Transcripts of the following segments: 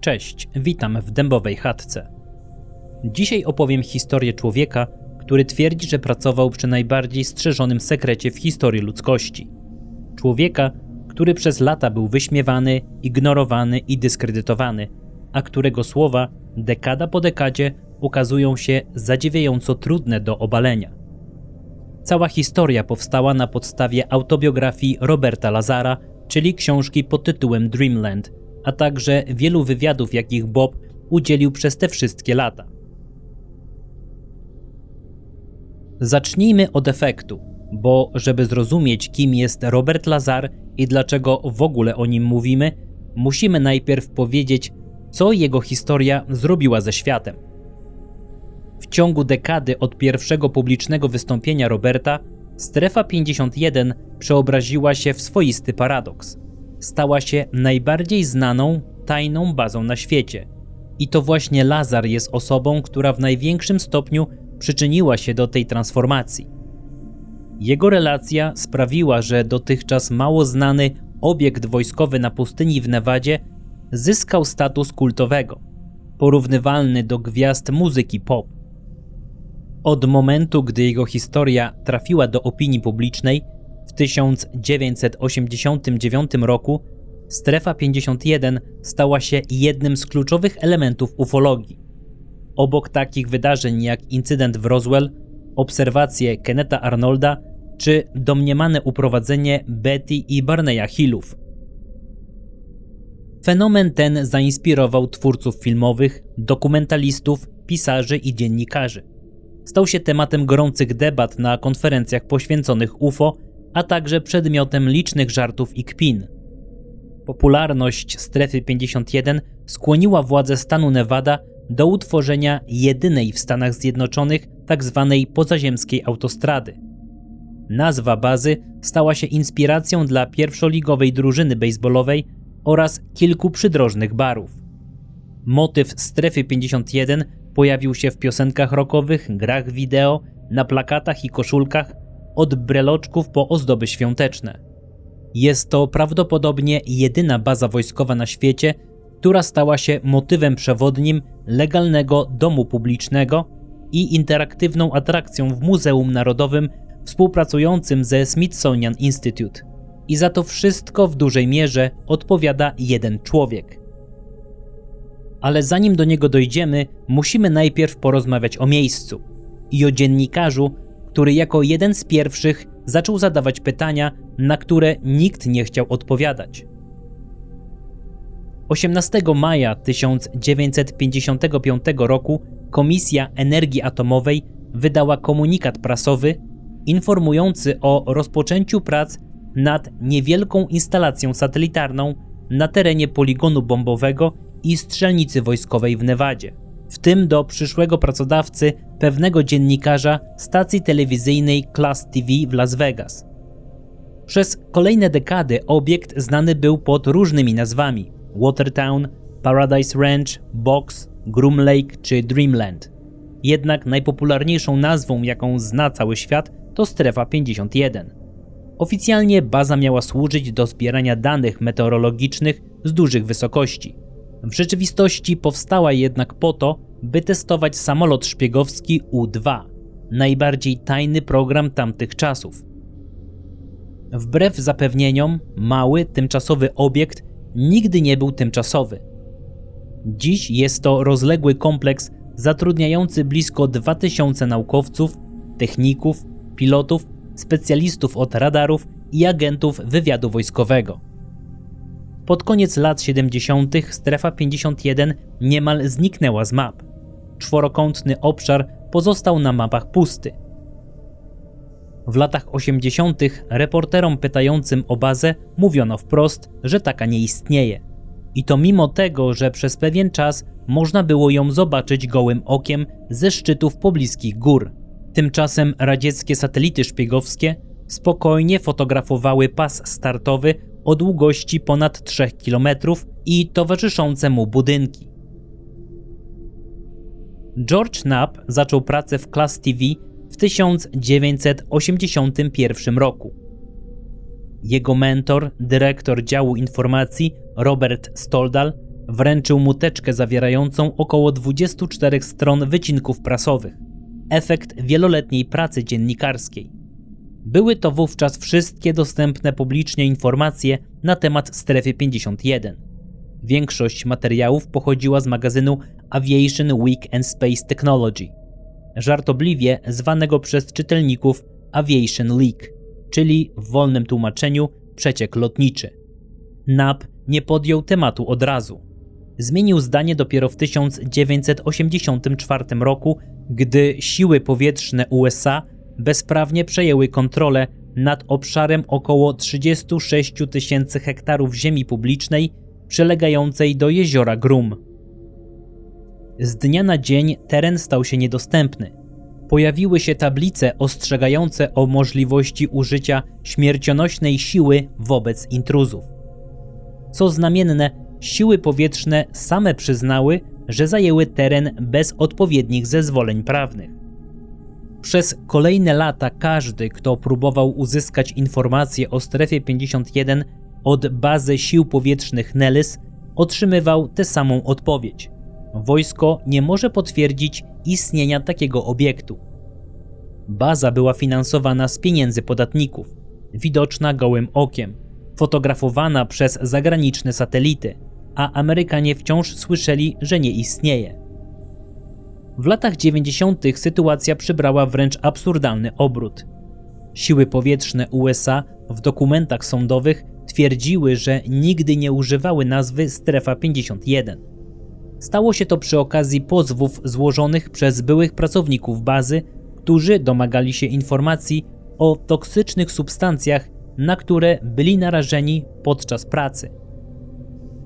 Cześć, witam w Dębowej Chatce. Dzisiaj opowiem historię człowieka, który twierdzi, że pracował przy najbardziej strzeżonym sekrecie w historii ludzkości. Człowieka, który przez lata był wyśmiewany, ignorowany i dyskredytowany, a którego słowa, dekada po dekadzie, okazują się zadziwiająco trudne do obalenia. Cała historia powstała na podstawie autobiografii Roberta Lazara, czyli książki pod tytułem Dreamland, a także wielu wywiadów, jakich Bob udzielił przez te wszystkie lata. Zacznijmy od efektu, bo żeby zrozumieć, kim jest Robert Lazar i dlaczego w ogóle o nim mówimy, musimy najpierw powiedzieć, co jego historia zrobiła ze światem. W ciągu dekady od pierwszego publicznego wystąpienia Roberta, Strefa 51 przeobraziła się w swoisty paradoks. Stała się najbardziej znaną, tajną bazą na świecie. I to właśnie Lazar jest osobą, która w największym stopniu przyczyniła się do tej transformacji. Jego relacja sprawiła, że dotychczas mało znany obiekt wojskowy na pustyni w Nevadzie zyskał status kultowego, porównywalny do gwiazd muzyki pop. Od momentu, gdy jego historia trafiła do opinii publicznej, w 1989 roku Strefa 51 stała się jednym z kluczowych elementów ufologii. Obok takich wydarzeń jak incydent w Roswell, obserwacje Kennetha Arnolda czy domniemane uprowadzenie Betty i Barneya Hillów. Fenomen ten zainspirował twórców filmowych, dokumentalistów, pisarzy i dziennikarzy. Stał się tematem gorących debat na konferencjach poświęconych UFO, a także przedmiotem licznych żartów i kpin. Popularność Strefy 51 skłoniła władze stanu Nevada do utworzenia jedynej w Stanach Zjednoczonych tzw. pozaziemskiej autostrady. Nazwa bazy stała się inspiracją dla pierwszoligowej drużyny bejsbolowej oraz kilku przydrożnych barów. Motyw Strefy 51 pojawił się w piosenkach rockowych, grach wideo, na plakatach i koszulkach, od breloczków po ozdoby świąteczne. Jest to prawdopodobnie jedyna baza wojskowa na świecie, która stała się motywem przewodnim legalnego domu publicznego i interaktywną atrakcją w Muzeum Narodowym współpracującym ze Smithsonian Institute. I za to wszystko w dużej mierze odpowiada jeden człowiek. Ale zanim do niego dojdziemy, musimy najpierw porozmawiać o miejscu i o dziennikarzu, który jako jeden z pierwszych zaczął zadawać pytania, na które nikt nie chciał odpowiadać. 18 maja 1955 roku Komisja Energii Atomowej wydała komunikat prasowy informujący o rozpoczęciu prac nad niewielką instalacją satelitarną na terenie poligonu bombowego i strzelnicy wojskowej w Nevadzie, w tym do przyszłego pracodawcy pewnego dziennikarza stacji telewizyjnej Class TV w Las Vegas. Przez kolejne dekady obiekt znany był pod różnymi nazwami: Watertown, Paradise Ranch, Box, Groom Lake czy Dreamland. Jednak najpopularniejszą nazwą, jaką zna cały świat, to Strefa 51. Oficjalnie baza miała służyć do zbierania danych meteorologicznych z dużych wysokości. W rzeczywistości powstała jednak po to, by testować samolot szpiegowski U-2, najbardziej tajny program tamtych czasów. Wbrew zapewnieniom, mały, tymczasowy obiekt nigdy nie był tymczasowy. Dziś jest to rozległy kompleks zatrudniający blisko 2000 naukowców, techników, pilotów, specjalistów od radarów i agentów wywiadu wojskowego. Pod koniec lat 70. Strefa 51 niemal zniknęła z map. Czworokątny obszar pozostał na mapach pusty. W latach 80. reporterom pytającym o bazę mówiono wprost, że taka nie istnieje. I to mimo tego, że przez pewien czas można było ją zobaczyć gołym okiem ze szczytów pobliskich gór. Tymczasem radzieckie satelity szpiegowskie spokojnie fotografowały pas startowy o długości ponad 3 km i towarzyszące mu budynki. George Knapp zaczął pracę w Class TV w 1981 roku. Jego mentor, dyrektor działu informacji Robert Stoldal, Wręczył mu teczkę zawierającą około 24 stron wycinków prasowych. Efekt wieloletniej pracy dziennikarskiej. Były to wówczas wszystkie dostępne publicznie informacje na temat Strefy 51. Większość materiałów pochodziła z magazynu Aviation Week and Space Technology, żartobliwie zwanego przez czytelników Aviation Leak, czyli w wolnym tłumaczeniu przeciek lotniczy. Knapp nie podjął tematu od razu. Zmienił zdanie dopiero w 1984 roku, gdy siły powietrzne USA bezprawnie przejęły kontrolę nad obszarem około 36 000 hektarów ziemi publicznej przylegającej do jeziora Groom. Z dnia na dzień teren stał się niedostępny. Pojawiły się tablice ostrzegające o możliwości użycia śmiercionośnej siły wobec intruzów. Co znamienne, siły powietrzne same przyznały, że zajęły teren bez odpowiednich zezwoleń prawnych. Przez kolejne lata każdy, kto próbował uzyskać informacje o Strefie 51 od bazy sił powietrznych Nellis, otrzymywał tę samą odpowiedź. Wojsko nie może potwierdzić istnienia takiego obiektu. Baza była finansowana z pieniędzy podatników, widoczna gołym okiem, fotografowana przez zagraniczne satelity, a Amerykanie wciąż słyszeli, że nie istnieje. W latach 90. sytuacja przybrała wręcz absurdalny obrót. Siły powietrzne USA w dokumentach sądowych twierdziły, że nigdy nie używały nazwy Strefa 51. Stało się to przy okazji pozwów złożonych przez byłych pracowników bazy, którzy domagali się informacji o toksycznych substancjach, na które byli narażeni podczas pracy.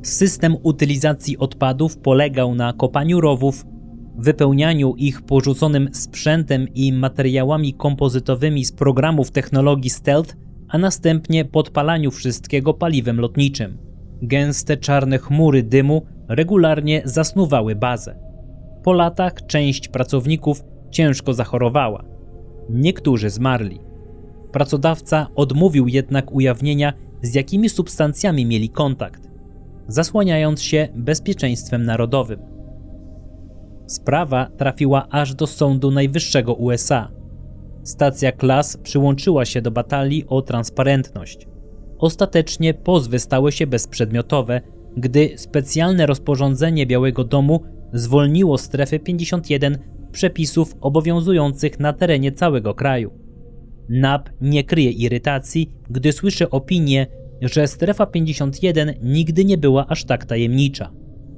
System utylizacji odpadów polegał na kopaniu rowów, wypełnianiu ich porzuconym sprzętem i materiałami kompozytowymi z programów technologii stealth, a następnie podpalaniu wszystkiego paliwem lotniczym. Gęste czarne chmury dymu regularnie zasnuwały bazę. Po latach część pracowników ciężko zachorowała. Niektórzy zmarli. Pracodawca odmówił jednak ujawnienia, z jakimi substancjami mieli kontakt, zasłaniając się bezpieczeństwem narodowym. Sprawa trafiła aż do Sądu Najwyższego USA. Stacja Class przyłączyła się do batalii o transparentność. Ostatecznie pozwy stały się bezprzedmiotowe, gdy specjalne rozporządzenie Białego Domu zwolniło Strefę 51 przepisów obowiązujących na terenie całego kraju. Knapp nie kryje irytacji, gdy słyszy opinię, że Strefa 51 nigdy nie była aż tak tajemnicza.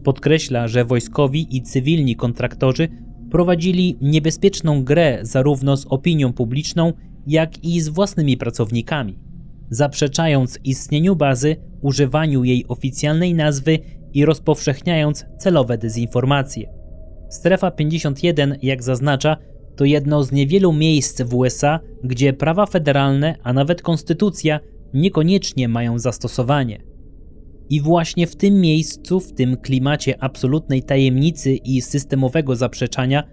Podkreśla, że wojskowi i cywilni kontraktorzy prowadzili niebezpieczną grę zarówno z opinią publiczną, jak i z własnymi pracownikami, zaprzeczając istnieniu bazy, używaniu jej oficjalnej nazwy i rozpowszechniając celowe dezinformacje. Strefa 51, jak zaznacza, to jedno z niewielu miejsc w USA, gdzie prawa federalne, a nawet konstytucja niekoniecznie mają zastosowanie. I właśnie w tym miejscu, w tym klimacie absolutnej tajemnicy i systemowego zaprzeczania,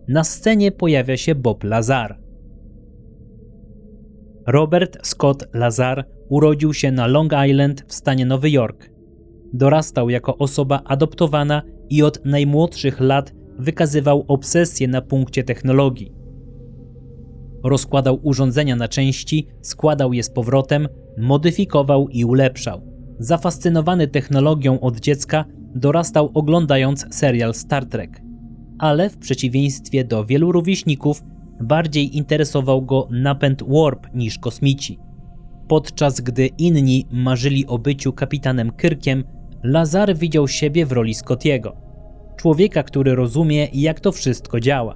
na scenie pojawia się Bob Lazar. Robert Scott Lazar urodził się na Long Island w stanie Nowy Jork. Dorastał jako osoba adoptowana i od najmłodszych lat wykazywał obsesję na punkcie technologii. Rozkładał urządzenia na części, składał je z powrotem, modyfikował i ulepszał. Zafascynowany technologią od dziecka dorastał oglądając serial Star Trek, ale w przeciwieństwie do wielu rówieśników bardziej interesował go napęd warp niż kosmici. Podczas gdy inni marzyli o byciu kapitanem Kirkiem, Lazar widział siebie w roli Scottiego, człowieka, który rozumie, jak to wszystko działa.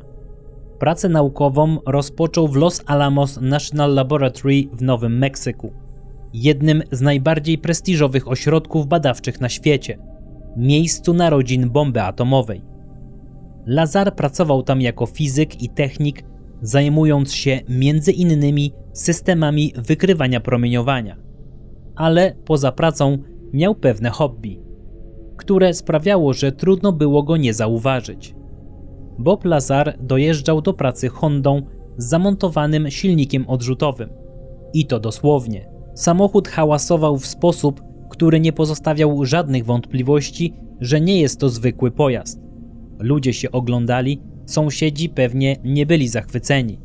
Pracę naukową rozpoczął w Los Alamos National Laboratory w Nowym Meksyku, jednym z najbardziej prestiżowych ośrodków badawczych na świecie, miejscu narodzin bomby atomowej. Lazar pracował tam jako fizyk i technik, zajmując się między innymi systemami wykrywania promieniowania. Ale poza pracą miał pewne hobby, które sprawiało, że trudno było go nie zauważyć. Bob Lazar dojeżdżał do pracy Hondą z zamontowanym silnikiem odrzutowym. I to dosłownie. Samochód hałasował w sposób, który nie pozostawiał żadnych wątpliwości, że nie jest to zwykły pojazd. Ludzie się oglądali, sąsiedzi pewnie nie byli zachwyceni,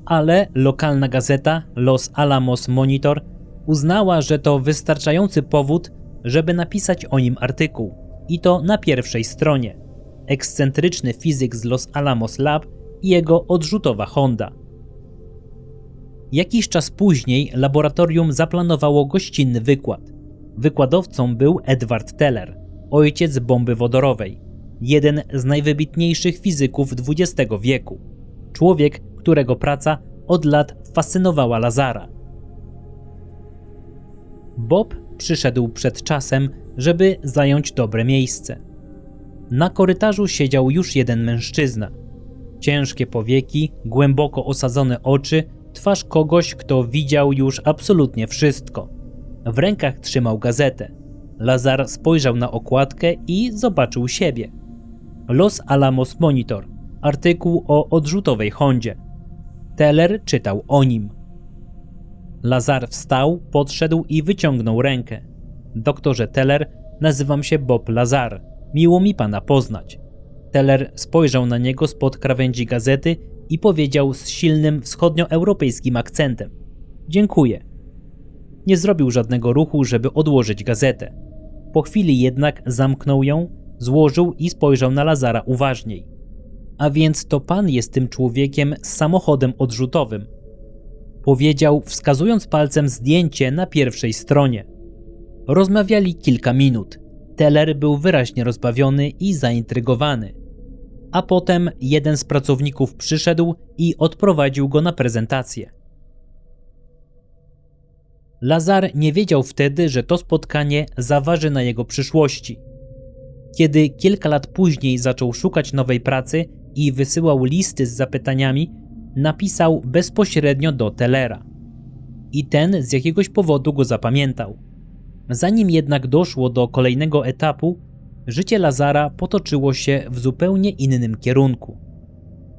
ale lokalna gazeta Los Alamos Monitor uznała, że to wystarczający powód, żeby napisać o nim artykuł, i to na pierwszej stronie. Ekscentryczny fizyk z Los Alamos Lab i jego odrzutowa Honda. Jakiś czas później laboratorium zaplanowało gościnny wykład. Wykładowcą był Edward Teller, ojciec bomby wodorowej, jeden z najwybitniejszych fizyków XX wieku. Człowiek, którego praca od lat fascynowała Lazara. Bob przyszedł przed czasem, żeby zająć dobre miejsce. Na korytarzu siedział już jeden mężczyzna. Ciężkie powieki, głęboko osadzone oczy, twarz kogoś, kto widział już absolutnie wszystko. W rękach trzymał gazetę. Lazar spojrzał na okładkę i zobaczył siebie. Los Alamos Monitor, artykuł o odrzutowej Hondzie. Teller czytał o nim. Lazar wstał, podszedł i wyciągnął rękę. Doktorze Teller, nazywam się Bob Lazar. Miło mi pana poznać. Teller spojrzał na niego spod krawędzi gazety i powiedział z silnym wschodnioeuropejskim akcentem. Dziękuję. Nie zrobił żadnego ruchu, żeby odłożyć gazetę. Po chwili jednak zamknął ją, złożył i spojrzał na Lazara uważniej. A więc to pan jest tym człowiekiem z samochodem odrzutowym. Powiedział, wskazując palcem zdjęcie na pierwszej stronie. Rozmawiali kilka minut. Teller był wyraźnie rozbawiony i zaintrygowany. A potem jeden z pracowników przyszedł i odprowadził go na prezentację. Lazar nie wiedział wtedy, że to spotkanie zaważy na jego przyszłości. Kiedy kilka lat później zaczął szukać nowej pracy i wysyłał listy z zapytaniami, napisał bezpośrednio do Tellera. I ten z jakiegoś powodu go zapamiętał. Zanim jednak doszło do kolejnego etapu, życie Lazara potoczyło się w zupełnie innym kierunku.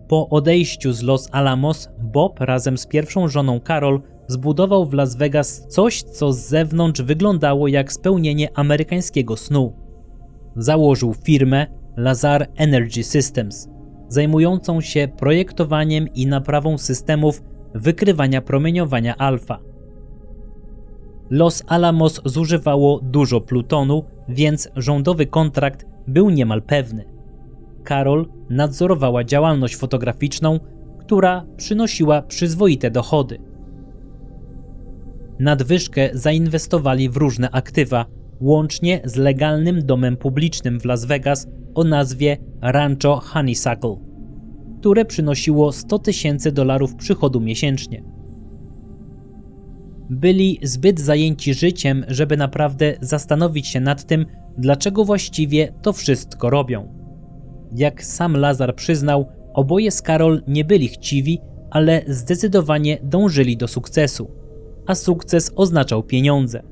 Po odejściu z Los Alamos, Bob razem z pierwszą żoną Carol zbudował w Las Vegas coś, co z zewnątrz wyglądało jak spełnienie amerykańskiego snu. Założył firmę Lazar Energy Systems, zajmującą się projektowaniem i naprawą systemów wykrywania promieniowania alfa. Los Alamos zużywało dużo plutonu, więc rządowy kontrakt był niemal pewny. Carol nadzorowała działalność fotograficzną, która przynosiła przyzwoite dochody. Nadwyżkę zainwestowali w różne aktywa, łącznie z legalnym domem publicznym w Las Vegas o nazwie Rancho Honeysuckle, które przynosiło $100,000 przychodu miesięcznie. Byli zbyt zajęci życiem, żeby naprawdę zastanowić się nad tym, dlaczego właściwie to wszystko robią. Jak sam Lazar przyznał, oboje z Carol nie byli chciwi, ale zdecydowanie dążyli do sukcesu, a sukces oznaczał pieniądze.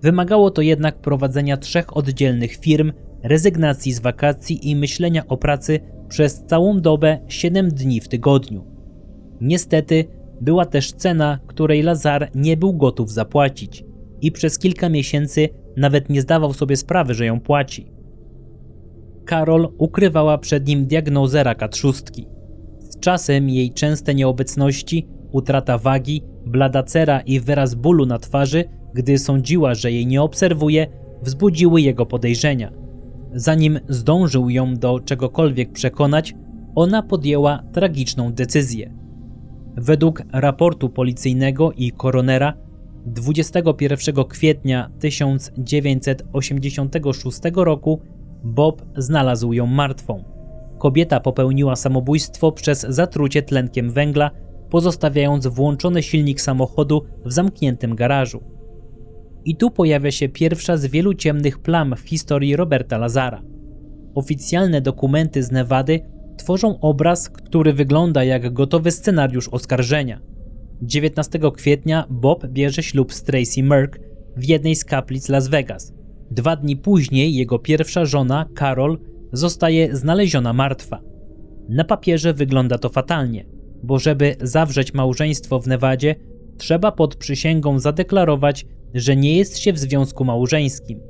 Wymagało to jednak prowadzenia 3 oddzielnych firm, rezygnacji z wakacji i myślenia o pracy przez całą dobę 7 dni w tygodniu. Niestety była też cena, której Lazar nie był gotów zapłacić i przez kilka miesięcy nawet nie zdawał sobie sprawy, że ją płaci. Carol ukrywała przed nim diagnozę raka trzustki. Z czasem jej częste nieobecności, utrata wagi, blada cera i wyraz bólu na twarzy, gdy sądziła, że jej nie obserwuje, wzbudziły jego podejrzenia. Zanim zdążył ją do czegokolwiek przekonać, ona podjęła tragiczną decyzję. Według raportu policyjnego i koronera 21 kwietnia 1986 roku Bob znalazł ją martwą. Kobieta popełniła samobójstwo przez zatrucie tlenkiem węgla, pozostawiając włączony silnik samochodu w zamkniętym garażu. I tu pojawia się pierwsza z wielu ciemnych plam w historii Roberta Lazara. Oficjalne dokumenty z Nevady tworzą obraz, który wygląda jak gotowy scenariusz oskarżenia. 19 kwietnia Bob bierze ślub z Tracy Merck w jednej z kaplic Las Vegas. 2 dni później jego pierwsza żona, Carol, zostaje znaleziona martwa. Na papierze wygląda to fatalnie, bo żeby zawrzeć małżeństwo w Nevadzie, trzeba pod przysięgą zadeklarować, że nie jest się w związku małżeńskim.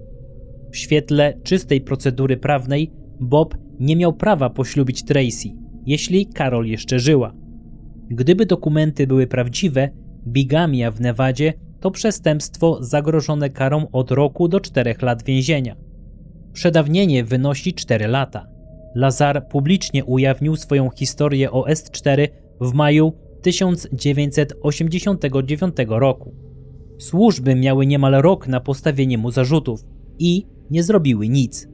W świetle czystej procedury prawnej Bob nie miał prawa poślubić Tracy, jeśli Carol jeszcze żyła. Gdyby dokumenty były prawdziwe, bigamia w Nevadzie to przestępstwo zagrożone karą od roku do 4 lat więzienia. Przedawnienie wynosi 4 lata. Lazar publicznie ujawnił swoją historię o S4 w maju 1989 roku. Służby miały niemal rok na postawienie mu zarzutów i nie zrobiły nic.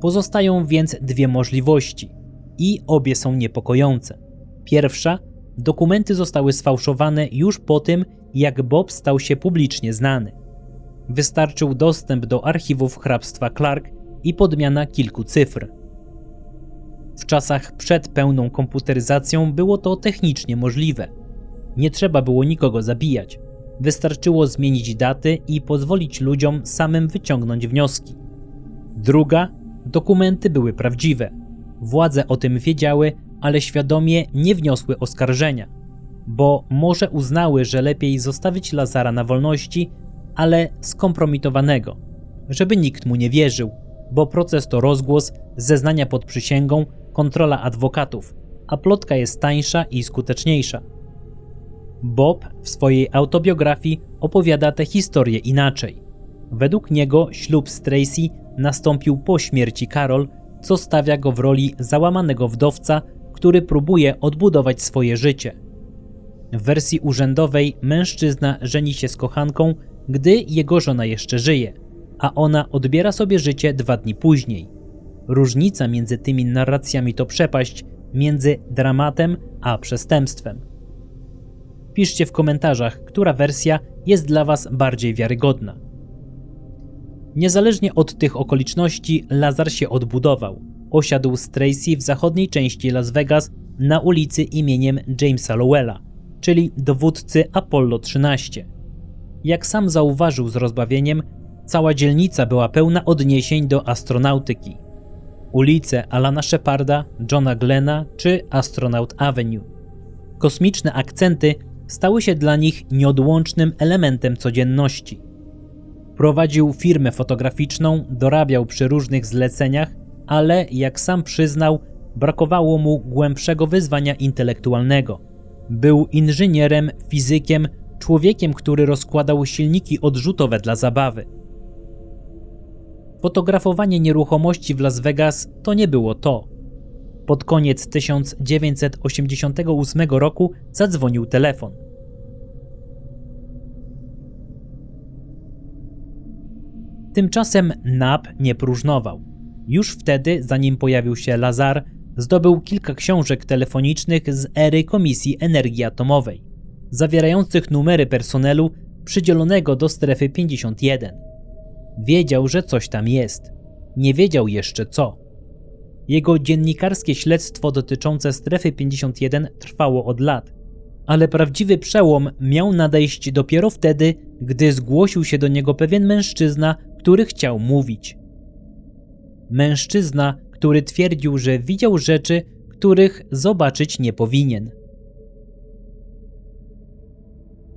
Pozostają więc dwie możliwości i obie są niepokojące. Pierwsza, dokumenty zostały sfałszowane już po tym, jak Bob stał się publicznie znany. Wystarczył dostęp do archiwów hrabstwa Clark i podmiana kilku cyfr. W czasach przed pełną komputeryzacją było to technicznie możliwe. Nie trzeba było nikogo zabijać. Wystarczyło zmienić daty i pozwolić ludziom samym wyciągnąć wnioski. Druga, dokumenty były prawdziwe. Władze o tym wiedziały, ale świadomie nie wniosły oskarżenia, bo może uznały, że lepiej zostawić Lazara na wolności, ale skompromitowanego, żeby nikt mu nie wierzył, bo proces to rozgłos, zeznania pod przysięgą, kontrola adwokatów, a plotka jest tańsza i skuteczniejsza. Bob w swojej autobiografii opowiada tę historię inaczej. Według niego ślub z Tracy nastąpił po śmierci Carol, co stawia go w roli załamanego wdowca, który próbuje odbudować swoje życie. W wersji urzędowej mężczyzna żeni się z kochanką, gdy jego żona jeszcze żyje, a ona odbiera sobie życie 2 dni później. Różnica między tymi narracjami to przepaść między dramatem a przestępstwem. Piszcie w komentarzach, która wersja jest dla Was bardziej wiarygodna. Niezależnie od tych okoliczności, Lazar się odbudował. Osiadł z Tracy w zachodniej części Las Vegas na ulicy imieniem Jamesa Lowella, czyli dowódcy Apollo 13. Jak sam zauważył z rozbawieniem, cała dzielnica była pełna odniesień do astronautyki. Ulice Alana Sheparda, Johna Glena czy Astronaut Avenue. Kosmiczne akcenty stały się dla nich nieodłącznym elementem codzienności. Prowadził firmę fotograficzną, dorabiał przy różnych zleceniach, ale jak sam przyznał, brakowało mu głębszego wyzwania intelektualnego. Był inżynierem, fizykiem, człowiekiem, który rozkładał silniki odrzutowe dla zabawy. Fotografowanie nieruchomości w Las Vegas to nie było to. Pod koniec 1988 roku zadzwonił telefon. Tymczasem Knapp nie próżnował. Już wtedy, zanim pojawił się Lazar, zdobył kilka książek telefonicznych z ery Komisji Energii Atomowej, zawierających numery personelu przydzielonego do strefy 51. Wiedział, że coś tam jest. Nie wiedział jeszcze co. Jego dziennikarskie śledztwo dotyczące strefy 51 trwało od lat, ale prawdziwy przełom miał nadejść dopiero wtedy, gdy zgłosił się do niego pewien mężczyzna, który chciał mówić. Mężczyzna, który twierdził, że widział rzeczy, których zobaczyć nie powinien.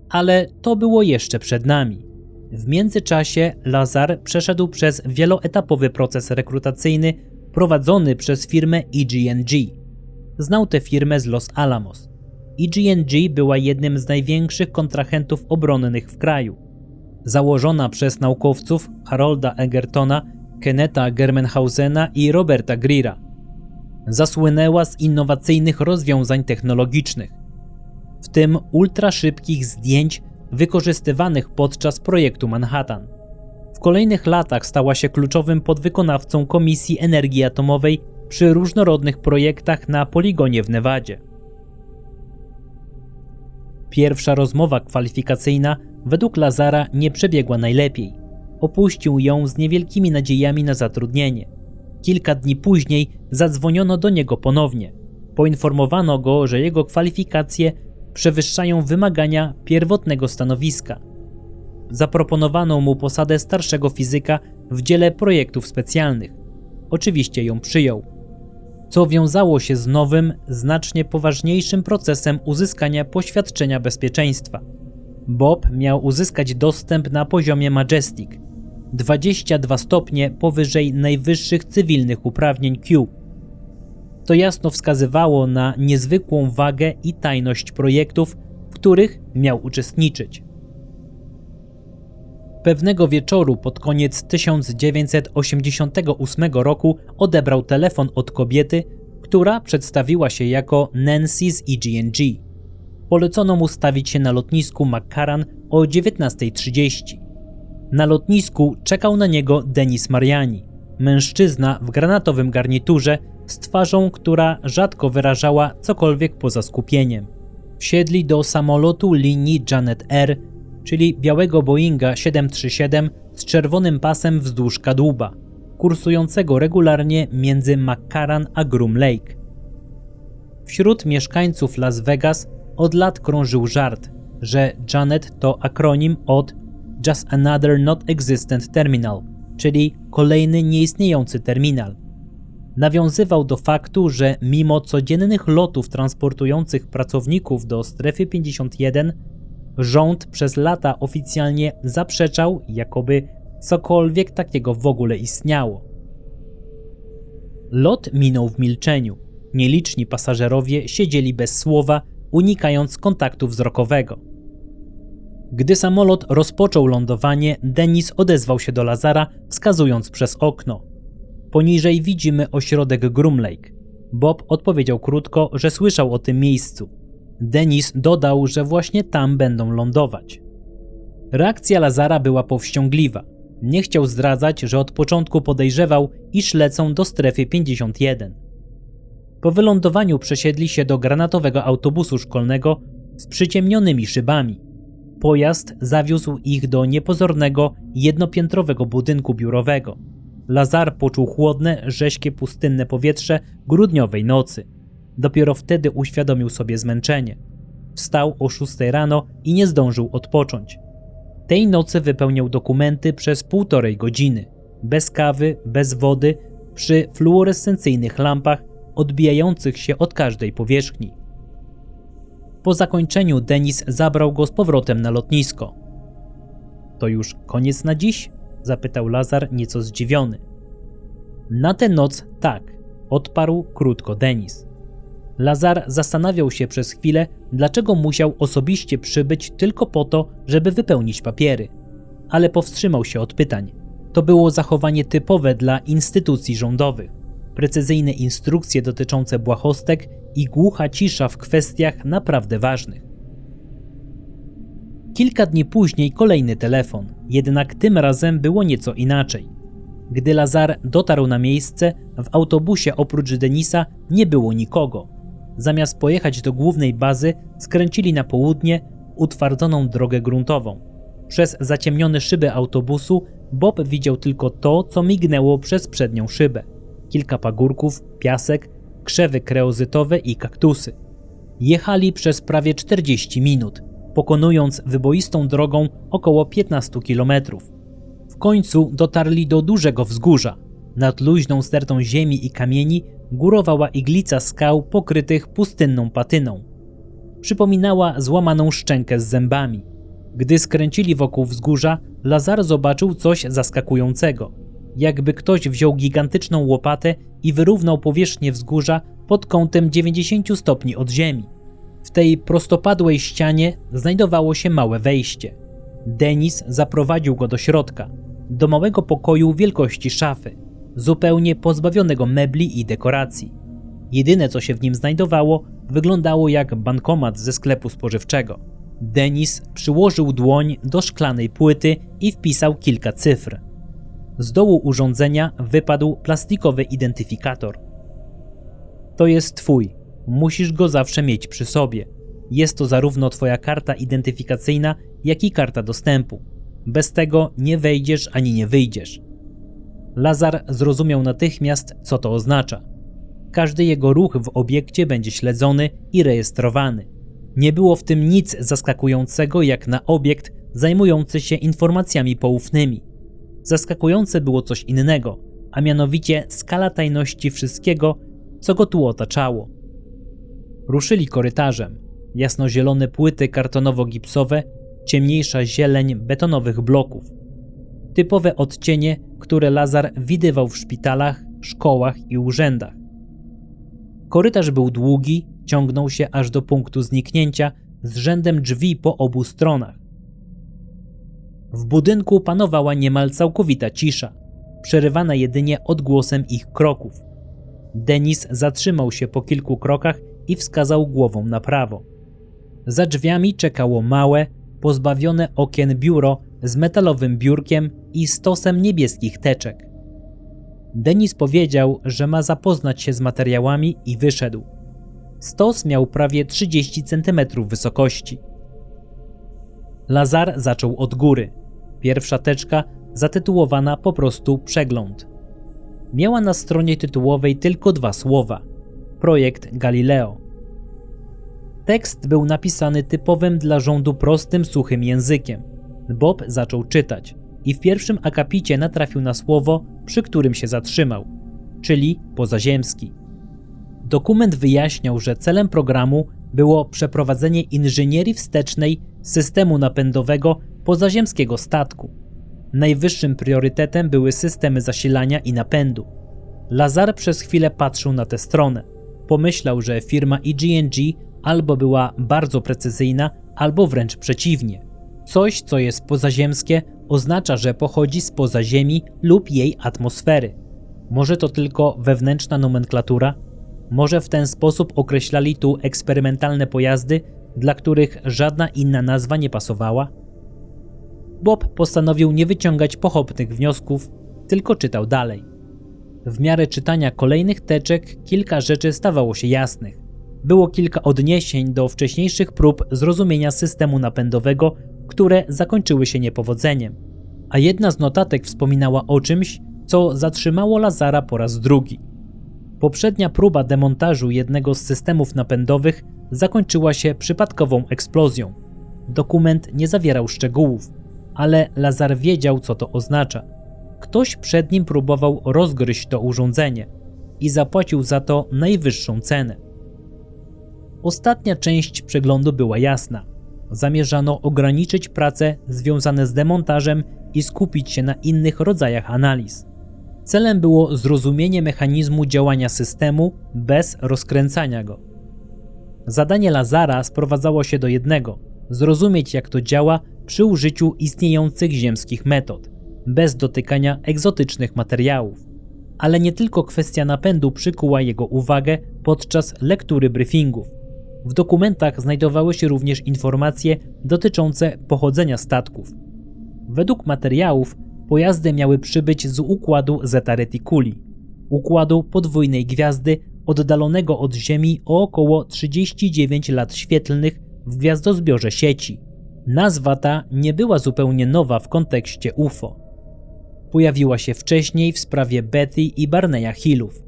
Ale to było jeszcze przed nami. W międzyczasie Lazar przeszedł przez wieloetapowy proces rekrutacyjny prowadzony przez firmę EG&G. Znał tę firmę z Los Alamos. EG&G była jednym z największych kontrahentów obronnych w kraju. Założona przez naukowców Harolda Egertona, Kennetha Germenhausena i Roberta Greera. Zasłynęła z innowacyjnych rozwiązań technologicznych, w tym ultraszybkich zdjęć wykorzystywanych podczas projektu Manhattan. W kolejnych latach stała się kluczowym podwykonawcą Komisji Energii Atomowej przy różnorodnych projektach na poligonie w Nevadzie. Pierwsza rozmowa kwalifikacyjna według Lazara nie przebiegła najlepiej. Opuścił ją z niewielkimi nadziejami na zatrudnienie. Kilka dni później zadzwoniono do niego ponownie. Poinformowano go, że jego kwalifikacje przewyższają wymagania pierwotnego stanowiska. Zaproponowano mu posadę starszego fizyka w dziale projektów specjalnych. Oczywiście ją przyjął, co wiązało się z nowym, znacznie poważniejszym procesem uzyskania poświadczenia bezpieczeństwa. Bob miał uzyskać dostęp na poziomie Majestic. 22 stopnie powyżej najwyższych cywilnych uprawnień Q. To jasno wskazywało na niezwykłą wagę i tajność projektów, w których miał uczestniczyć. Pewnego wieczoru pod koniec 1988 roku odebrał telefon od kobiety, która przedstawiła się jako Nancy z EG&G. Polecono mu stawić się na lotnisku McCarran o 19:30. Na lotnisku czekał na niego Denis Mariani, mężczyzna w granatowym garniturze z twarzą, która rzadko wyrażała cokolwiek poza skupieniem. Wsiedli do samolotu linii Janet Air, czyli białego Boeinga 737 z czerwonym pasem wzdłuż kadłuba, kursującego regularnie między McCarran a Groom Lake. Wśród mieszkańców Las Vegas od lat krążył żart, że Janet to akronim od Just Another Not Existent Terminal, czyli kolejny nieistniejący terminal. Nawiązywał do faktu, że mimo codziennych lotów transportujących pracowników do strefy 51, rząd przez lata oficjalnie zaprzeczał, jakoby cokolwiek takiego w ogóle istniało. Lot minął w milczeniu. Nieliczni pasażerowie siedzieli bez słowa, unikając kontaktu wzrokowego. Gdy samolot rozpoczął lądowanie, Denis odezwał się do Lazara, wskazując przez okno. Poniżej widzimy ośrodek Groom Lake. Bob odpowiedział krótko, że słyszał o tym miejscu. Denis dodał, że właśnie tam będą lądować. Reakcja Lazara była powściągliwa. Nie chciał zdradzać, że od początku podejrzewał, iż lecą do strefy 51. Po wylądowaniu przesiedli się do granatowego autobusu szkolnego z przyciemnionymi szybami. Pojazd zawiózł ich do niepozornego, jednopiętrowego budynku biurowego. Lazar poczuł chłodne, rześkie, pustynne powietrze grudniowej nocy. Dopiero wtedy uświadomił sobie zmęczenie. Wstał o 6 rano i nie zdążył odpocząć. Tej nocy wypełniał dokumenty przez 1,5 godziny. Bez kawy, bez wody, przy fluorescencyjnych lampach odbijających się od każdej powierzchni. Po zakończeniu Denis zabrał go z powrotem na lotnisko. To już koniec na dziś? Zapytał Lazar, nieco zdziwiony. Na tę noc tak, odparł krótko Denis. Lazar zastanawiał się przez chwilę, dlaczego musiał osobiście przybyć tylko po to, żeby wypełnić papiery. Ale powstrzymał się od pytań. To było zachowanie typowe dla instytucji rządowych. Precyzyjne instrukcje dotyczące błahostek i głucha cisza w kwestiach naprawdę ważnych. Kilka dni później kolejny telefon, jednak tym razem było nieco inaczej. Gdy Lazar dotarł na miejsce, w autobusie oprócz Denisa nie było nikogo. Zamiast pojechać do głównej bazy, skręcili na południe utwardzoną drogę gruntową. Przez zaciemnione szyby autobusu Bob widział tylko to, co mignęło przez przednią szybę. Kilka pagórków, piasek, krzewy kreozytowe i kaktusy. Jechali przez prawie 40 minut, pokonując wyboistą drogą około 15 kilometrów. W końcu dotarli do dużego wzgórza. Nad luźną stertą ziemi i kamieni górowała iglica skał pokrytych pustynną patyną. Przypominała złamaną szczękę z zębami. Gdy skręcili wokół wzgórza, Lazar zobaczył coś zaskakującego. Jakby ktoś wziął gigantyczną łopatę i wyrównał powierzchnię wzgórza pod kątem 90 stopni od ziemi. W tej prostopadłej ścianie znajdowało się małe wejście. Denis zaprowadził go do środka, do małego pokoju wielkości szafy, zupełnie pozbawionego mebli i dekoracji. Jedyne, co się w nim znajdowało, wyglądało jak bankomat ze sklepu spożywczego. Denis przyłożył dłoń do szklanej płyty i wpisał kilka cyfr. Z dołu urządzenia wypadł plastikowy identyfikator. To jest twój. Musisz go zawsze mieć przy sobie. Jest to zarówno twoja karta identyfikacyjna, jak i karta dostępu. Bez tego nie wejdziesz ani nie wyjdziesz. Lazar zrozumiał natychmiast, co to oznacza. Każdy jego ruch w obiekcie będzie śledzony i rejestrowany. Nie było w tym nic zaskakującego jak na obiekt zajmujący się informacjami poufnymi. Zaskakujące było coś innego, a mianowicie skala tajności wszystkiego, co go tu otaczało. Ruszyli korytarzem. Jasnozielone płyty kartonowo-gipsowe, ciemniejsza zieleń betonowych bloków. typowe odcienie, które Lazar widywał w szpitalach, szkołach i urzędach. Korytarz był długi, ciągnął się aż do punktu zniknięcia z rzędem drzwi po obu stronach. W budynku panowała niemal całkowita cisza, przerywana jedynie odgłosem ich kroków. Denis zatrzymał się po kilku krokach i wskazał głową na prawo. Za drzwiami czekało małe, pozbawione okien biuro z metalowym biurkiem i stosem niebieskich teczek. Denis powiedział, że ma zapoznać się z materiałami i wyszedł. Stos miał prawie 30 cm wysokości. Lazar zaczął od góry. Pierwsza teczka zatytułowana po prostu Przegląd. Miała na stronie tytułowej tylko 2 słowa: Projekt Galileo. Tekst był napisany typowym dla rządu prostym, suchym językiem. Bob zaczął czytać i w pierwszym akapicie natrafił na słowo, przy którym się zatrzymał, czyli pozaziemski. Dokument wyjaśniał, że celem programu było przeprowadzenie inżynierii wstecznej systemu napędowego pozaziemskiego statku. Najwyższym priorytetem były systemy zasilania i napędu. Lazar przez chwilę patrzył na tę stronę. Pomyślał, że firma EG&G albo była bardzo precyzyjna, albo wręcz przeciwnie. Coś, co jest pozaziemskie, oznacza, że pochodzi spoza Ziemi lub jej atmosfery. Może to tylko wewnętrzna nomenklatura? Może w ten sposób określali tu eksperymentalne pojazdy, dla których żadna inna nazwa nie pasowała? Bob postanowił nie wyciągać pochopnych wniosków, tylko czytał dalej. W miarę czytania kolejnych teczek kilka rzeczy stawało się jasnych. Było kilka odniesień do wcześniejszych prób zrozumienia systemu napędowego, które zakończyły się niepowodzeniem. A jedna z notatek wspominała o czymś, co zatrzymało Lazara po raz drugi. Poprzednia próba demontażu jednego z systemów napędowych zakończyła się przypadkową eksplozją. Dokument nie zawierał szczegółów, ale Lazar wiedział, co to oznacza. Ktoś przed nim próbował rozgryźć to urządzenie i zapłacił za to najwyższą cenę. Ostatnia część przeglądu była jasna. Zamierzano ograniczyć prace związane z demontażem i skupić się na innych rodzajach analiz. Celem było zrozumienie mechanizmu działania systemu bez rozkręcania go. Zadanie Lazara sprowadzało się do jednego: zrozumieć, jak to działa przy użyciu istniejących ziemskich metod, bez dotykania egzotycznych materiałów. Ale nie tylko kwestia napędu przykuła jego uwagę podczas lektury briefingów. W dokumentach znajdowały się również informacje dotyczące pochodzenia statków. Według materiałów pojazdy miały przybyć z układu Zeta Reticuli, układu podwójnej gwiazdy oddalonego od Ziemi o około 39 lat świetlnych w gwiazdozbiorze sieci. Nazwa ta nie była zupełnie nowa w kontekście UFO. Pojawiła się wcześniej w sprawie Betty i Barneya Hillów.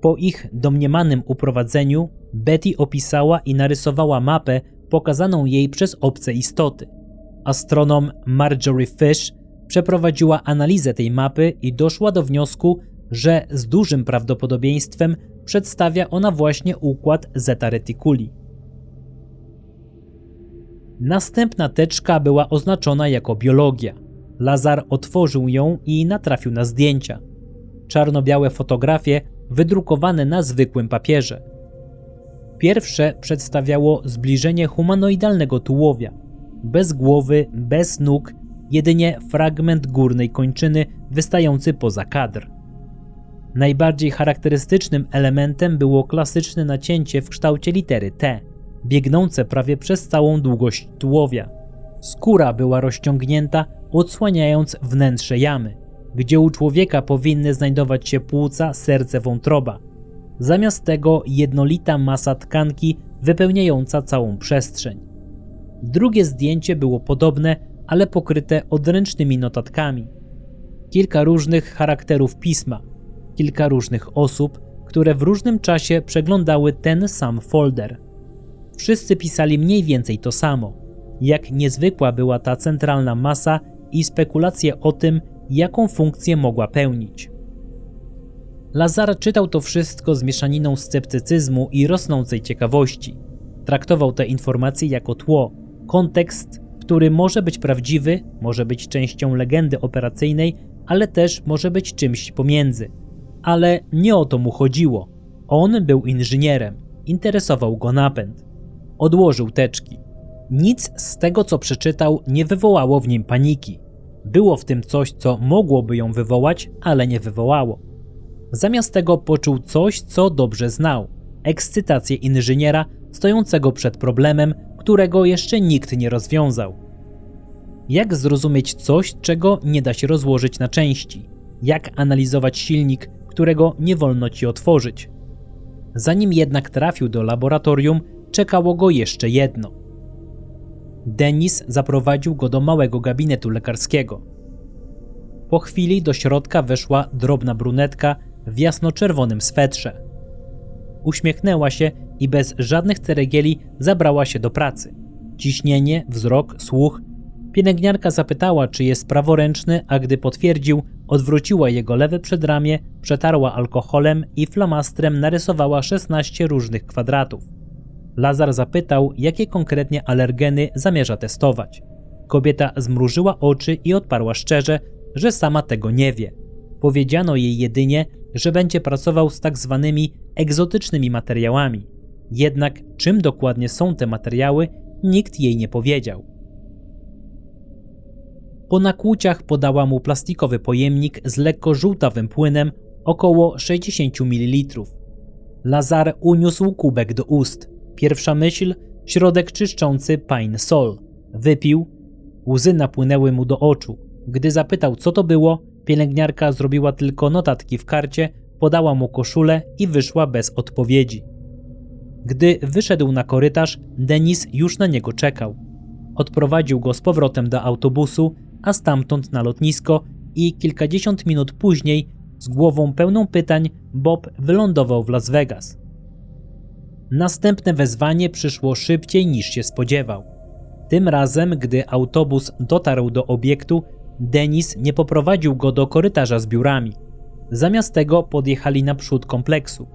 Po ich domniemanym uprowadzeniu Betty opisała i narysowała mapę pokazaną jej przez obce istoty. Astronom Marjorie Fish przeprowadziła analizę tej mapy i doszła do wniosku, że z dużym prawdopodobieństwem przedstawia ona właśnie układ Zeta Reticuli. Następna teczka była oznaczona jako biologia. Lazar otworzył ją i natrafił na zdjęcia. Czarno-białe fotografie wydrukowane na zwykłym papierze. Pierwsze przedstawiało zbliżenie humanoidalnego tułowia. Bez głowy, bez nóg, jedynie fragment górnej kończyny wystający poza kadr. Najbardziej charakterystycznym elementem było klasyczne nacięcie w kształcie litery T, biegnące prawie przez całą długość tułowia. Skóra była rozciągnięta, odsłaniając wnętrze jamy, gdzie u człowieka powinny znajdować się płuca, serce, wątroba. Zamiast tego jednolita masa tkanki wypełniająca całą przestrzeń. Drugie zdjęcie było podobne, ale pokryte odręcznymi notatkami. Kilka różnych charakterów pisma, kilka różnych osób, które w różnym czasie przeglądały ten sam folder. Wszyscy pisali mniej więcej to samo, jak niezwykła była ta centralna masa i spekulacje o tym, jaką funkcję mogła pełnić. Lazar czytał to wszystko z mieszaniną sceptycyzmu i rosnącej ciekawości. Traktował te informacje jako tło, kontekst, który może być prawdziwy, może być częścią legendy operacyjnej, ale też może być czymś pomiędzy. Ale nie o to mu chodziło. On był inżynierem, interesował go napęd. Odłożył teczki. Nic z tego, co przeczytał, nie wywołało w nim paniki. Było w tym coś, co mogłoby ją wywołać, ale nie wywołało. Zamiast tego poczuł coś, co dobrze znał. Ekscytację inżyniera stojącego przed problemem, którego jeszcze nikt nie rozwiązał. Jak zrozumieć coś, czego nie da się rozłożyć na części? Jak analizować silnik, którego nie wolno ci otworzyć? Zanim jednak trafił do laboratorium, czekało go jeszcze jedno. Dennis zaprowadził go do małego gabinetu lekarskiego. Po chwili do środka weszła drobna brunetka w jasnoczerwonym swetrze. Uśmiechnęła się i bez żadnych ceregieli zabrała się do pracy. Ciśnienie, wzrok, słuch. Pielęgniarka zapytała, czy jest praworęczny, a gdy potwierdził, odwróciła jego lewe przedramię, przetarła alkoholem i flamastrem narysowała 16 różnych kwadratów. Lazar zapytał, jakie konkretnie alergeny zamierza testować. Kobieta zmrużyła oczy i odparła szczerze, że sama tego nie wie. Powiedziano jej jedynie, że będzie pracował z tak zwanymi egzotycznymi materiałami. Jednak czym dokładnie są te materiały, nikt jej nie powiedział. Po nakłuciach podała mu plastikowy pojemnik z lekko żółtawym płynem, około 60 ml. Lazar uniósł kubek do ust. Pierwsza myśl, środek czyszczący Pine Sol. Wypił, łzy napłynęły mu do oczu. Gdy zapytał, co to było, pielęgniarka zrobiła tylko notatki w karcie, podała mu koszulę i wyszła bez odpowiedzi. Gdy wyszedł na korytarz, Dennis już na niego czekał. Odprowadził go z powrotem do autobusu, a stamtąd na lotnisko i kilkadziesiąt minut później, z głową pełną pytań, Bob wylądował w Las Vegas. Następne wezwanie przyszło szybciej niż się spodziewał. Tym razem, gdy autobus dotarł do obiektu, Dennis nie poprowadził go do korytarza z biurami. Zamiast tego podjechali naprzód kompleksu.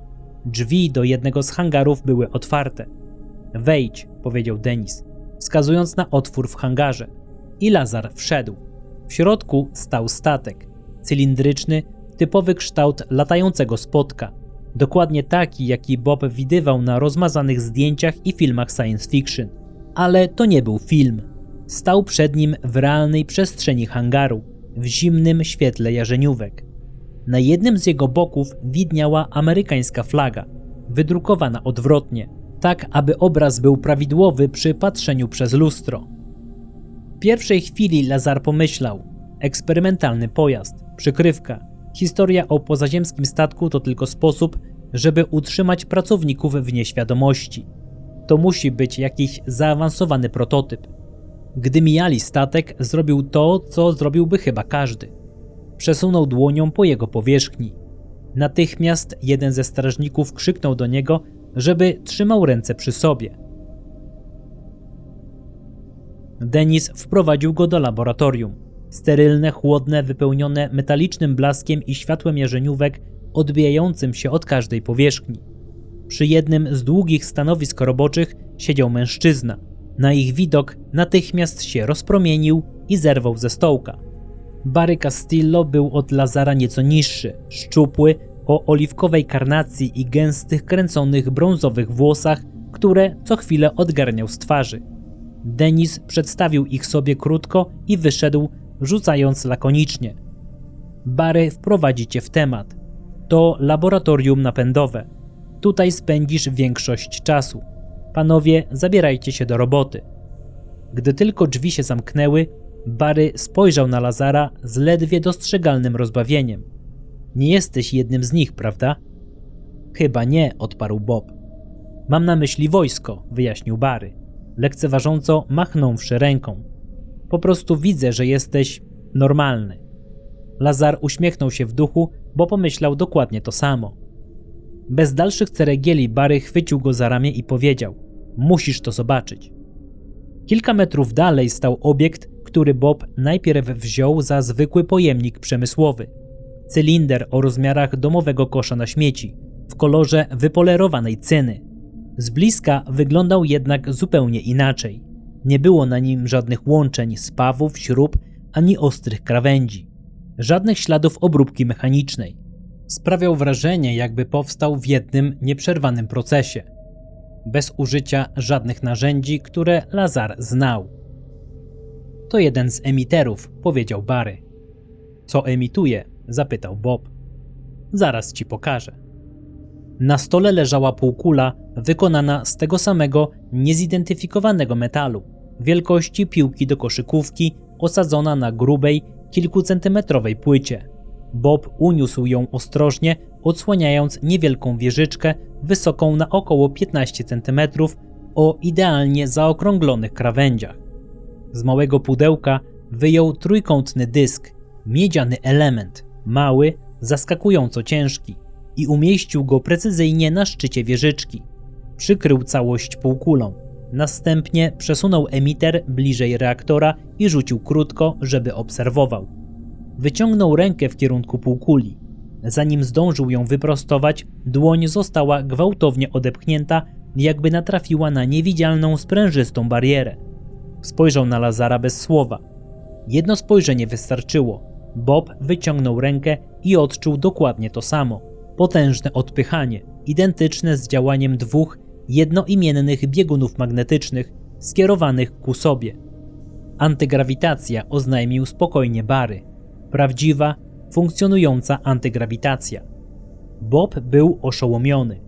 Drzwi do jednego z hangarów były otwarte. Wejdź, powiedział Dennis, wskazując na otwór w hangarze. I Lazar wszedł. W środku stał statek. Cylindryczny, typowy kształt latającego spotka. Dokładnie taki, jaki Bob widywał na rozmazanych zdjęciach i filmach science fiction. Ale to nie był film. Stał przed nim w realnej przestrzeni hangaru, w zimnym świetle jarzeniówek. Na jednym z jego boków widniała amerykańska flaga, wydrukowana odwrotnie, tak aby obraz był prawidłowy przy patrzeniu przez lustro. W pierwszej chwili Lazar pomyślał: eksperymentalny pojazd, przykrywka. Historia o pozaziemskim statku to tylko sposób, żeby utrzymać pracowników w nieświadomości. To musi być jakiś zaawansowany prototyp. Gdy mijali statek, zrobił to, co zrobiłby chyba każdy. Przesunął dłonią po jego powierzchni. Natychmiast jeden ze strażników krzyknął do niego, żeby trzymał ręce przy sobie. Dennis wprowadził go do laboratorium. Sterylne, chłodne, wypełnione metalicznym blaskiem i światłem jarzeniówek odbijającym się od każdej powierzchni. Przy jednym z długich stanowisk roboczych siedział mężczyzna. Na ich widok natychmiast się rozpromienił i zerwał ze stołka. Barry Castillo był od Lazara nieco niższy, szczupły, o oliwkowej karnacji i gęstych, kręconych brązowych włosach, które co chwilę odgarniał z twarzy. Dennis przedstawił ich sobie krótko i wyszedł, rzucając lakonicznie: Barry wprowadzi cię w temat. To laboratorium napędowe. Tutaj spędzisz większość czasu. Panowie, zabierajcie się do roboty. Gdy tylko drzwi się zamknęły, Barry spojrzał na Lazara z ledwie dostrzegalnym rozbawieniem. Nie jesteś jednym z nich, prawda? Chyba nie, odparł Bob. Mam na myśli wojsko, wyjaśnił Barry, lekceważąco machnąwszy ręką. Po prostu widzę, że jesteś normalny. Lazar uśmiechnął się w duchu, bo pomyślał dokładnie to samo. Bez dalszych ceregieli Barry chwycił go za ramię i powiedział: musisz to zobaczyć. Kilka metrów dalej stał obiekt, który Bob najpierw wziął za zwykły pojemnik przemysłowy. Cylinder o rozmiarach domowego kosza na śmieci, w kolorze wypolerowanej cyny. Z bliska wyglądał jednak zupełnie inaczej. Nie było na nim żadnych łączeń, spawów, śrub ani ostrych krawędzi. Żadnych śladów obróbki mechanicznej. Sprawiał wrażenie, jakby powstał w jednym nieprzerwanym procesie. Bez użycia żadnych narzędzi, które Lazar znał. To jeden z emiterów, powiedział Barry. Co emituje? Zapytał Bob. Zaraz ci pokażę. Na stole leżała półkula wykonana z tego samego niezidentyfikowanego metalu, wielkości piłki do koszykówki, osadzona na grubej, kilkucentymetrowej płycie. Bob uniósł ją ostrożnie, odsłaniając niewielką wieżyczkę wysoką na około 15 cm o idealnie zaokrąglonych krawędziach. Z małego pudełka wyjął trójkątny dysk, miedziany element, mały, zaskakująco ciężki, i umieścił go precyzyjnie na szczycie wieżyczki. Przykrył całość półkulą. Następnie przesunął emiter bliżej reaktora i rzucił krótko, żeby obserwował. Wyciągnął rękę w kierunku półkuli. Zanim zdążył ją wyprostować, dłoń została gwałtownie odepchnięta, jakby natrafiła na niewidzialną sprężystą barierę. Spojrzał na Lazara bez słowa. Jedno spojrzenie wystarczyło. Bob wyciągnął rękę i odczuł dokładnie to samo. Potężne odpychanie, identyczne z działaniem dwóch jednoimiennych biegunów magnetycznych skierowanych ku sobie. Antygrawitacja, oznajmił spokojnie Barry. Prawdziwa, funkcjonująca antygrawitacja. Bob był oszołomiony.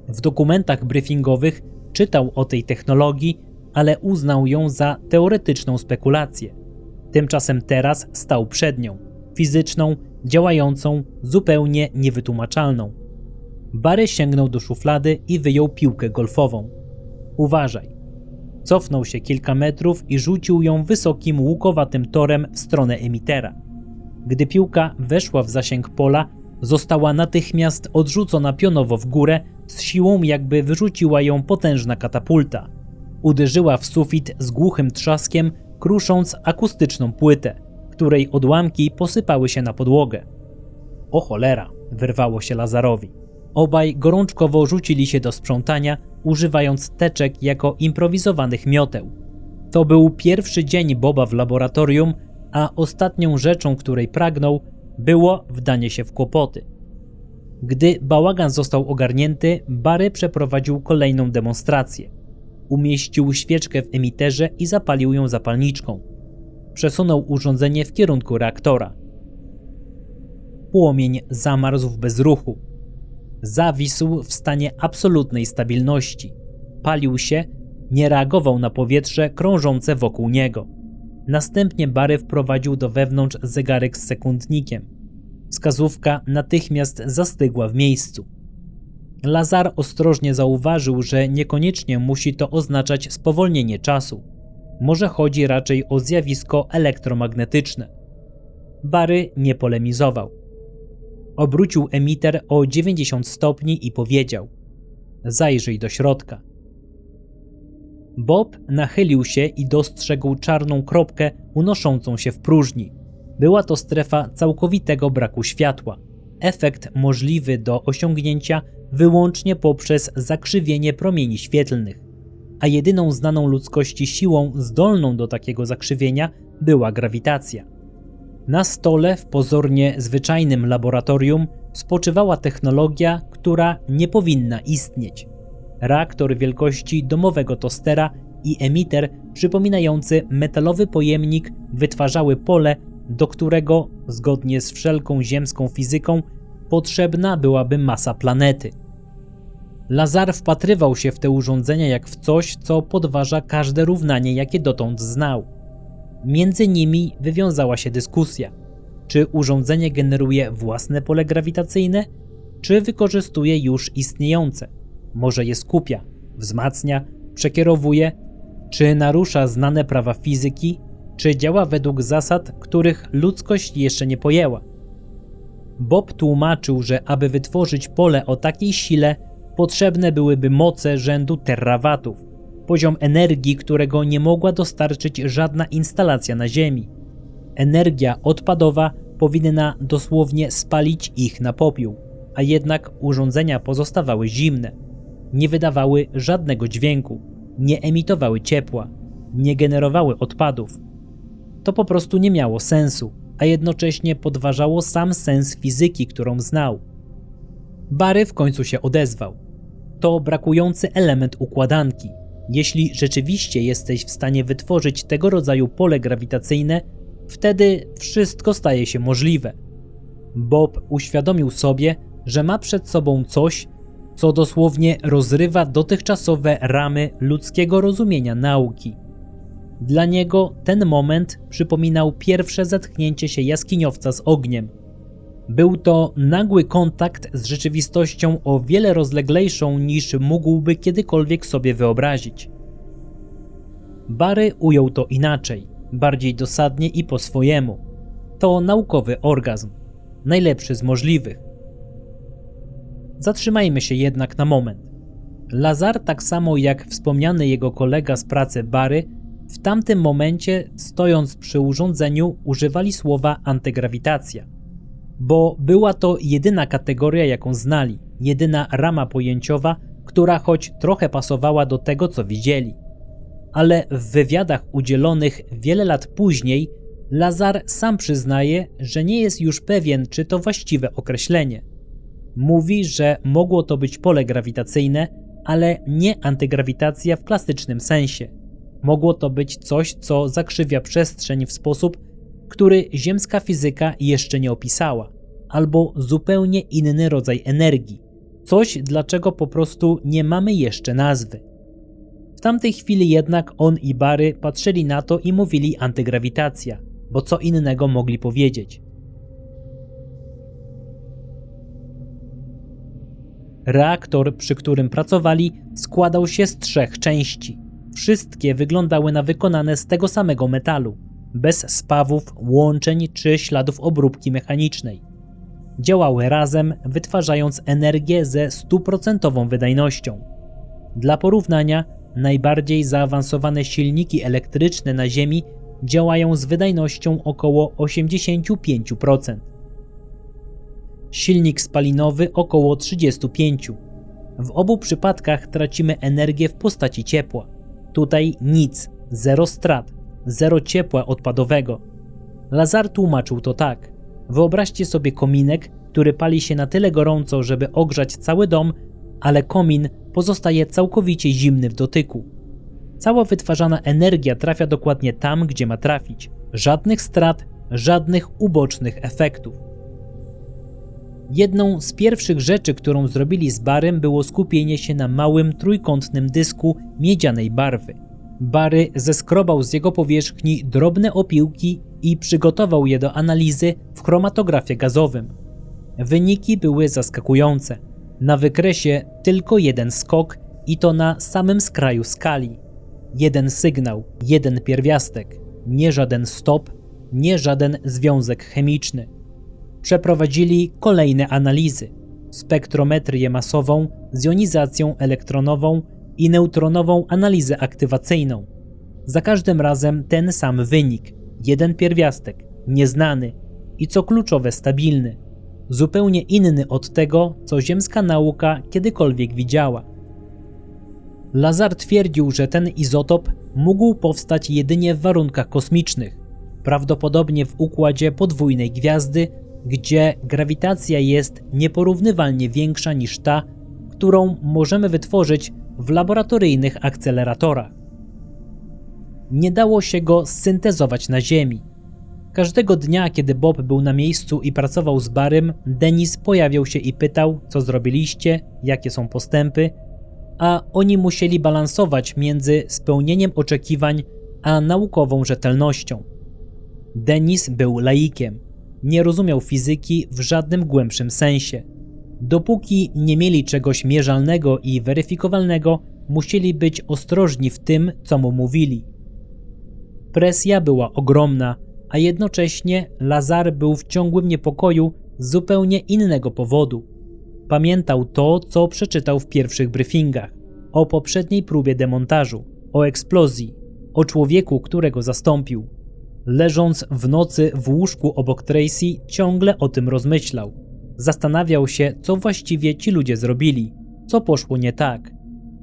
W dokumentach briefingowych czytał o tej technologii, ale uznał ją za teoretyczną spekulację. Tymczasem teraz stał przed nią, fizyczną, działającą, zupełnie niewytłumaczalną. Barry sięgnął do szuflady i wyjął piłkę golfową. Uważaj. Cofnął się kilka metrów i rzucił ją wysokim, łukowatym torem w stronę emitera. Gdy piłka weszła w zasięg pola, została natychmiast odrzucona pionowo w górę, z siłą jakby wyrzuciła ją potężna katapulta. Uderzyła w sufit z głuchym trzaskiem, krusząc akustyczną płytę, której odłamki posypały się na podłogę. O cholera, wyrwało się Lazarowi. Obaj gorączkowo rzucili się do sprzątania, używając teczek jako improwizowanych mioteł. To był pierwszy dzień Boba w laboratorium, a ostatnią rzeczą, której pragnął, było wdanie się w kłopoty. Gdy bałagan został ogarnięty, Barry przeprowadził kolejną demonstrację. Umieścił świeczkę w emiterze i zapalił ją zapalniczką. Przesunął urządzenie w kierunku reaktora. Płomień zamarzł w bezruchu. Zawisł w stanie absolutnej stabilności. Palił się, nie reagował na powietrze krążące wokół niego. Następnie Barry wprowadził do wewnątrz zegarek z sekundnikiem. Wskazówka natychmiast zastygła w miejscu. Lazar ostrożnie zauważył, że niekoniecznie musi to oznaczać spowolnienie czasu. Może chodzi raczej o zjawisko elektromagnetyczne. Barry nie polemizował. Obrócił emiter o 90 stopni i powiedział: zajrzyj do środka. Bob nachylił się i dostrzegł czarną kropkę unoszącą się w próżni. Była to strefa całkowitego braku światła. Efekt możliwy do osiągnięcia wyłącznie poprzez zakrzywienie promieni świetlnych. A jedyną znaną ludzkości siłą zdolną do takiego zakrzywienia była grawitacja. Na stole w pozornie zwyczajnym laboratorium spoczywała technologia, która nie powinna istnieć. Reaktor wielkości domowego tostera i emiter przypominający metalowy pojemnik wytwarzały pole, do którego, zgodnie z wszelką ziemską fizyką, potrzebna byłaby masa planety. Lazar wpatrywał się w te urządzenia jak w coś, co podważa każde równanie, jakie dotąd znał. Między nimi wywiązała się dyskusja. Czy urządzenie generuje własne pole grawitacyjne, czy wykorzystuje już istniejące? Może je skupia, wzmacnia, przekierowuje, czy narusza znane prawa fizyki, czy działa według zasad, których ludzkość jeszcze nie pojęła. Bob tłumaczył, że aby wytworzyć pole o takiej sile, potrzebne byłyby moce rzędu terawatów, poziom energii, którego nie mogła dostarczyć żadna instalacja na Ziemi. Energia odpadowa powinna dosłownie spalić ich na popiół, a jednak urządzenia pozostawały zimne. Nie wydawały żadnego dźwięku, nie emitowały ciepła. nie generowały odpadów. To po prostu nie miało sensu, a jednocześnie podważało sam sens fizyki, którą znał. Barry w końcu się odezwał. To brakujący element układanki. Jeśli rzeczywiście jesteś w stanie wytworzyć tego rodzaju pole grawitacyjne, wtedy wszystko staje się możliwe. Bob uświadomił sobie, że ma przed sobą coś, co dosłownie rozrywa dotychczasowe ramy ludzkiego rozumienia nauki. Dla niego ten moment przypominał pierwsze zetknięcie się jaskiniowca z ogniem. Był to nagły kontakt z rzeczywistością o wiele rozleglejszą niż mógłby kiedykolwiek sobie wyobrazić. Barry ujął to inaczej, bardziej dosadnie i po swojemu. To naukowy orgazm, najlepszy z możliwych. Zatrzymajmy się jednak na moment. Lazar, tak samo jak wspomniany jego kolega z pracy Barry, w tamtym momencie, stojąc przy urządzeniu, używali słowa antygrawitacja. Bo była to jedyna kategoria, jaką znali, jedyna rama pojęciowa, która choć trochę pasowała do tego, co widzieli. Ale w wywiadach udzielonych wiele lat później Lazar sam przyznaje, że nie jest już pewien, czy to właściwe określenie. Mówi, że mogło to być pole grawitacyjne, ale nie antygrawitacja w klasycznym sensie. Mogło to być coś, co zakrzywia przestrzeń w sposób, który ziemska fizyka jeszcze nie opisała, albo zupełnie inny rodzaj energii. Coś, dlaczego po prostu nie mamy jeszcze nazwy. W tamtej chwili jednak on i Barry patrzyli na to i mówili antygrawitacja, bo co innego mogli powiedzieć. Reaktor, przy którym pracowali, składał się z 3 części. Wszystkie wyglądały na wykonane z tego samego metalu, bez spawów, łączeń czy śladów obróbki mechanicznej. Działały razem, wytwarzając energię ze 100% wydajnością. Dla porównania, najbardziej zaawansowane silniki elektryczne na Ziemi działają z wydajnością około 85%. Silnik spalinowy około 35%. W obu przypadkach tracimy energię w postaci ciepła. Tutaj nic, zero strat, zero ciepła odpadowego. Lazar tłumaczył to tak. Wyobraźcie sobie kominek, który pali się na tyle gorąco, żeby ogrzać cały dom, ale komin pozostaje całkowicie zimny w dotyku. Cała wytwarzana energia trafia dokładnie tam, gdzie ma trafić. Żadnych strat, żadnych ubocznych efektów. Jedną z pierwszych rzeczy, którą zrobili z Barrym, było skupienie się na małym trójkątnym dysku miedzianej barwy. Barry zeskrobał z jego powierzchni drobne opiłki i przygotował je do analizy w chromatografie gazowym. Wyniki były zaskakujące. Na wykresie tylko jeden skok i to na samym skraju skali. Jeden sygnał, jeden pierwiastek, nie żaden stop, nie żaden związek chemiczny. Przeprowadzili kolejne analizy, spektrometrię masową z jonizacją elektronową i neutronową analizę aktywacyjną. Za każdym razem ten sam wynik, jeden pierwiastek, nieznany i co kluczowe stabilny, zupełnie inny od tego, co ziemska nauka kiedykolwiek widziała. Lazar twierdził, że ten izotop mógł powstać jedynie w warunkach kosmicznych, prawdopodobnie w układzie podwójnej gwiazdy, gdzie grawitacja jest nieporównywalnie większa niż ta, którą możemy wytworzyć w laboratoryjnych akceleratorach. Nie dało się go syntezować na Ziemi. Każdego dnia, kiedy Bob był na miejscu i pracował z Barrym, Dennis pojawiał się i pytał, co zrobiliście, jakie są postępy, a oni musieli balansować między spełnieniem oczekiwań a naukową rzetelnością. Dennis był laikiem. Nie rozumiał fizyki w żadnym głębszym sensie. Dopóki nie mieli czegoś mierzalnego i weryfikowalnego, musieli być ostrożni w tym, co mu mówili. Presja była ogromna, a jednocześnie Lazar był w ciągłym niepokoju z zupełnie innego powodu. Pamiętał to, co przeczytał w pierwszych briefingach, o poprzedniej próbie demontażu, o eksplozji, o człowieku, którego zastąpił. Leżąc w nocy w łóżku obok Tracy, ciągle o tym rozmyślał. Zastanawiał się, co właściwie ci ludzie zrobili, co poszło nie tak.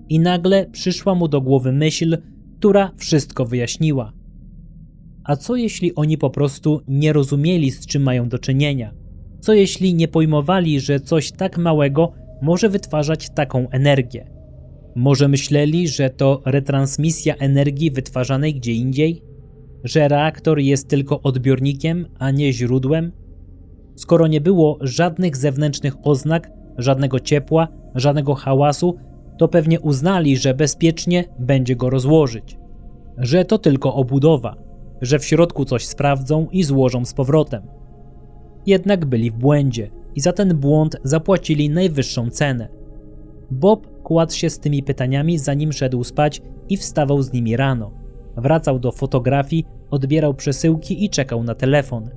I nagle przyszła mu do głowy myśl, która wszystko wyjaśniła. A co jeśli oni po prostu nie rozumieli, z czym mają do czynienia? Co jeśli nie pojmowali, że coś tak małego może wytwarzać taką energię? Może myśleli, że to retransmisja energii wytwarzanej gdzie indziej? Że reaktor jest tylko odbiornikiem, a nie źródłem? Skoro nie było żadnych zewnętrznych oznak, żadnego ciepła, żadnego hałasu, to pewnie uznali, że bezpiecznie będzie go rozłożyć. Że to tylko obudowa, że w środku coś sprawdzą i złożą z powrotem. Jednak byli w błędzie i za ten błąd zapłacili najwyższą cenę. Bob kładł się z tymi pytaniami, zanim szedł spać i wstawał z nimi rano. Wracał do fotografii, odbierał przesyłki i czekał na telefon.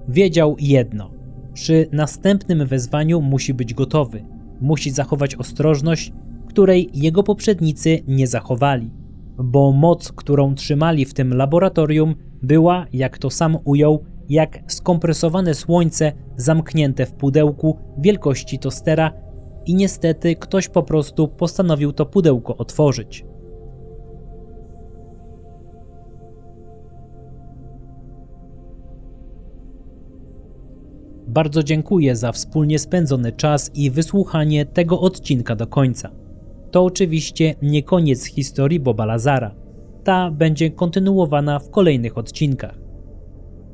Wiedział jedno: przy następnym wezwaniu musi być gotowy, musi zachować ostrożność, której jego poprzednicy nie zachowali, bo moc, którą trzymali w tym laboratorium, była, jak to sam ujął, jak skompresowane słońce zamknięte w pudełku wielkości tostera i niestety ktoś po prostu postanowił to pudełko otworzyć. Bardzo dziękuję za wspólnie spędzony czas i wysłuchanie tego odcinka do końca. To oczywiście nie koniec historii Boba Lazara. Ta będzie kontynuowana w kolejnych odcinkach.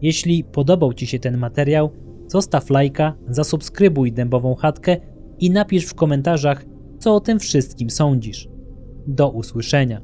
Jeśli podobał Ci się ten materiał, zostaw lajka, zasubskrybuj Dębową Chatkę i napisz w komentarzach, co o tym wszystkim sądzisz. Do usłyszenia.